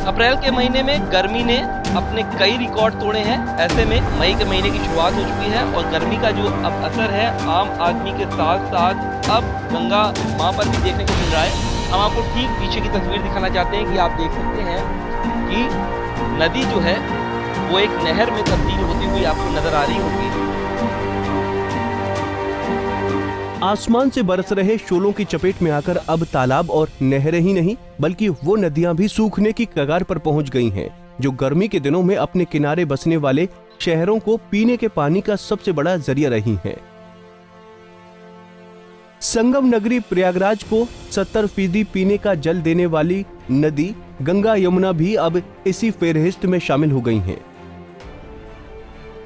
अप्रैल के महीने में गर्मी ने अपने कई रिकॉर्ड तोड़े हैं। ऐसे में मई के महीने की शुरुआत हो चुकी है और गर्मी का जो अब असर है आम आदमी के साथ साथ अब गंगा मां पर भी देखने को मिल रहा है। हम आपको ठीक पीछे की तस्वीर दिखाना चाहते हैं कि आप देख सकते हैं कि नदी जो है वो एक नहर में तब्दील होती हुई आपको नजर आ रही होगी। आसमान से बरस रहे शोलों की चपेट में आकर अब तालाब और नहरें ही नहीं बल्कि वो नदियां भी सूखने की कगार पर पहुंच गई हैं, जो गर्मी के दिनों में अपने किनारे बसने वाले शहरों को पीने के पानी का सबसे बड़ा जरिया रही हैं। संगम नगरी प्रयागराज को 70% पीने का जल देने वाली नदी गंगा यमुना भी अब इसी फेहरिस्त में शामिल हो गई हैं।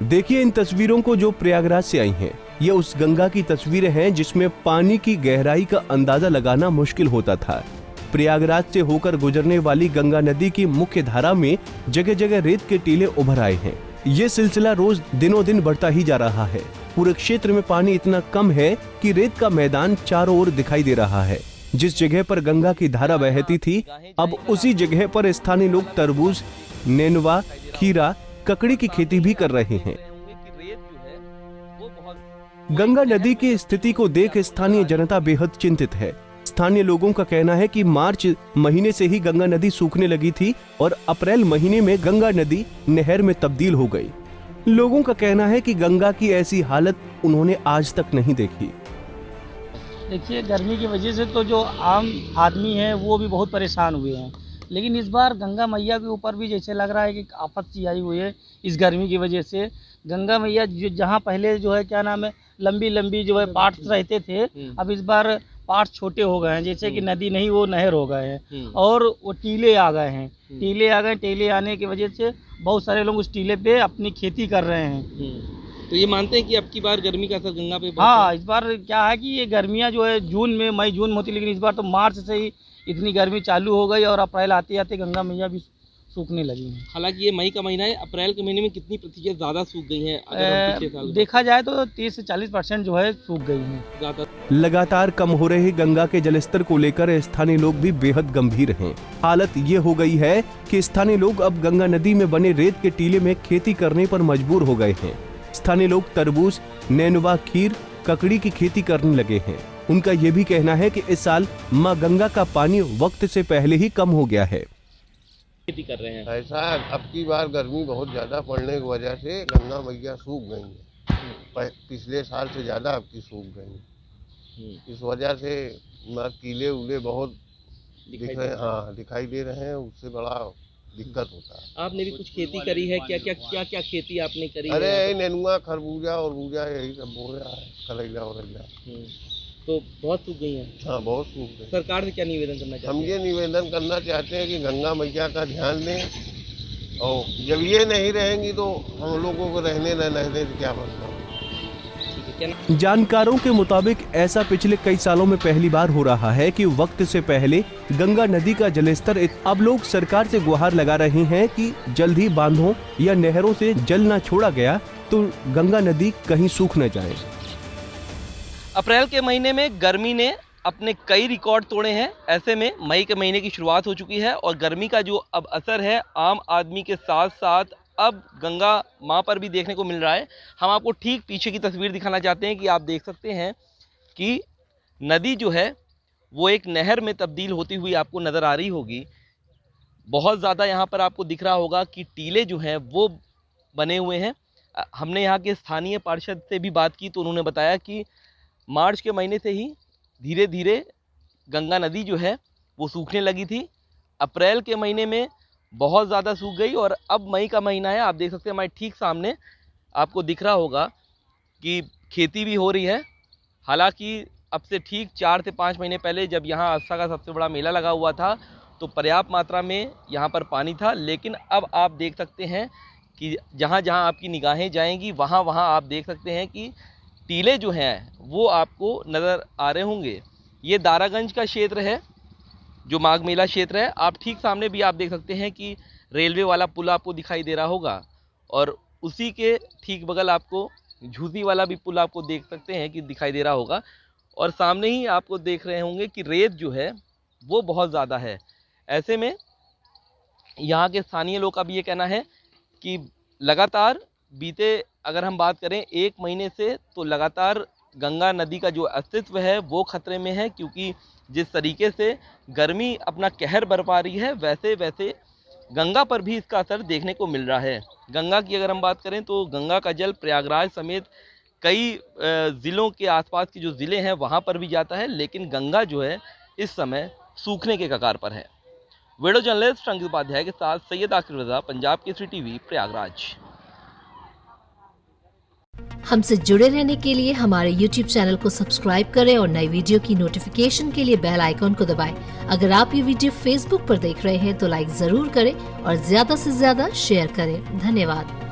देखिए इन तस्वीरों को जो प्रयागराज से आई हैं। ये उस गंगा की तस्वीरें हैं जिसमें पानी की गहराई का अंदाजा लगाना मुश्किल होता था। प्रयागराज से होकर गुजरने वाली गंगा नदी की मुख्य धारा में जगह जगह रेत के टीले उभर आए हैं। ये सिलसिला रोज दिनों दिन बढ़ता ही जा रहा है। पूरे क्षेत्र में पानी इतना कम है कि रेत का मैदान चारों ओर दिखाई दे रहा है। जिस जगह पर गंगा की धारा बहती थी अब उसी जगह पर स्थानीय लोग तरबूज, नेनुआ, खीरा, ककड़ी की खेती भी कर रहे हैं। गंगा नदी की स्थिति को देख स्थानीय जनता बेहद चिंतित है। स्थानीय लोगों का कहना है कि मार्च महीने से ही गंगा नदी सूखने लगी थी और अप्रैल महीने में गंगा नदी नहर में तब्दील हो गई। लोगों का कहना है कि गंगा की ऐसी हालत उन्होंने आज तक नहीं देखी। देखिए, गर्मी की वजह से तो जो आम आदमी है वो भी बहुत परेशान हुए हैं, लेकिन इस बार गंगा मैया के ऊपर भी जैसे लग रहा है कि आफत सी आई हुई है। इस गर्मी की वजह से गंगा मैया जो जहाँ पहले जो है क्या नाम है लंबी लंबी जो है पार्ट्स रहते थे, अब इस बार पार्ट्स छोटे हो गए हैं। जैसे कि नदी नहीं वो नहर हो गए हैं और वो टीले आ गए हैं। टीले आने की वजह से बहुत सारे लोग उस टीले पे अपनी खेती कर रहे हैं। तो ये मानते हैं कि अब की बार गर्मी का असर गंगा पे हाँ, इस बार क्या है कि ये गर्मियाँ जो है मई जून में होती, लेकिन इस बार तो मार्च से ही इतनी गर्मी चालू हो गई और अप्रैल आते आते गंगा मैया भी सूखने लगी हैं। हालांकि ये मई का महीना है, अप्रैल के महीने में कितनी प्रतिशत ज्यादा सूख गई हैं? अगर हम पिछले साल देखा जाए तो 30 से 40% जो है सूख गई हैं। लगातार कम हो रहे गंगा के जलस्तर को लेकर स्थानीय लोग भी बेहद गंभीर हैं। हालत ये हो गई है कि स्थानीय लोग अब गंगा नदी में बने रेत के टीले में खेती करने पर मजबूर हो गए हैं। स्थानीय लोग तरबूज, नेनुआ, खीर, ककड़ी की खेती करने लगे हैं। उनका ये भी कहना है कि इस साल माँ गंगा का पानी वक्त से पहले ही कम हो गया है। खेती कर रहे हैं। ऐसा अब की बार गर्मी बहुत ज़्यादा पड़ने की वजह से गंगा मैया सूख गई है। पिछले साल से ज़्यादा अब की सूख गई। इस वजह से टीले उले बहुत दिखाई दे रहे हैं। उससे बड़ा दिक्कत होता है। आपने भी कुछ खेती करी है? क्या खेती आपने करी? अरे नेनुआ, खरबूजा और बूजा यही सब बो रहा है, करेला वरेला। तो बहुत सूख गई हैं। हाँ, बहुत सूख गई। सरकार से क्या निवेदन करना चाहते हैं? हम ये निवेदन करना चाहते हैं कि गंगा मैया का ध्यान दें और जब ये नहीं रहेंगी तो हम लोगों को रहने न रहने से क्या मतलब। जानकारों के मुताबिक ऐसा पिछले कई सालों में पहली बार हो रहा है कि वक्त से पहले गंगा नदी का जलस्तर अब लोग सरकार से गुहार लगा रहे हैं कि जल्द ही बांधों या नहरों से जल न छोड़ा गया तो गंगा नदी कहीं सूख न जाए। अप्रैल के महीने में गर्मी ने अपने कई रिकॉर्ड तोड़े हैं। ऐसे में मई के महीने की शुरुआत हो चुकी है और गर्मी का जो अब असर है आम आदमी के साथ साथ अब गंगा मां पर भी देखने को मिल रहा है। हम आपको ठीक पीछे की तस्वीर दिखाना चाहते हैं कि आप देख सकते हैं कि नदी जो है वो एक नहर में तब्दील होती हुई आपको नज़र आ रही होगी। बहुत ज़्यादा यहाँ पर आपको दिख रहा होगा कि टीले जो हैं वो बने हुए हैं। हमने यहाँ के स्थानीय पार्षद से भी बात की तो उन्होंने बताया कि मार्च के महीने से ही धीरे धीरे गंगा नदी जो है वो सूखने लगी थी। अप्रैल के महीने में बहुत ज़्यादा सूख गई और अब मई का महीना है। आप देख सकते हैं हमारे ठीक सामने आपको दिख रहा होगा कि खेती भी हो रही है। हालांकि अब से ठीक 4 से 5 महीने पहले जब यहाँ आस्था का सबसे बड़ा मेला लगा हुआ था तो पर्याप्त मात्रा में यहाँ पर पानी था, लेकिन अब आप देख सकते हैं कि जहाँ जहाँ आपकी निगाहें जाएंगी वहाँ वहाँ आप देख सकते हैं कि टीले जो हैं वो आपको नज़र आ रहे होंगे। ये दारागंज का क्षेत्र है जो माघ मेला क्षेत्र है। आप ठीक सामने भी आप देख सकते हैं कि रेलवे वाला पुल आपको दिखाई दे रहा होगा और उसी के ठीक बगल आपको झूसी वाला भी पुल आपको देख सकते हैं कि दिखाई दे रहा होगा और सामने ही आपको देख रहे होंगे कि रेत जो है वो बहुत ज़्यादा है। ऐसे में यहाँ के स्थानीय लोग का भी ये कहना है कि लगातार बीते अगर हम बात करें 1 महीने से तो लगातार गंगा नदी का जो अस्तित्व है वो खतरे में है, क्योंकि जिस तरीके से गर्मी अपना कहर बरपा रही है वैसे वैसे गंगा पर भी इसका असर देखने को मिल रहा है। गंगा की अगर हम बात करें तो गंगा का जल प्रयागराज समेत कई ज़िलों के आसपास के जो ज़िले हैं वहाँ पर भी जाता है, लेकिन गंगा जो है इस समय सूखने के कगार पर है। वीडियो जर्नलिस्ट अंकित उपाध्याय के साथ सैयद आकिब रज़ा, पंजाब केसरी टीवी, प्रयागराज। हमसे जुड़े रहने के लिए हमारे YouTube चैनल को सब्सक्राइब करें और नई वीडियो की नोटिफिकेशन के लिए बेल आइकॉन को दबाएं। अगर आप ये वीडियो Facebook पर देख रहे हैं तो लाइक जरूर करें और ज्यादा से ज्यादा शेयर करें। धन्यवाद।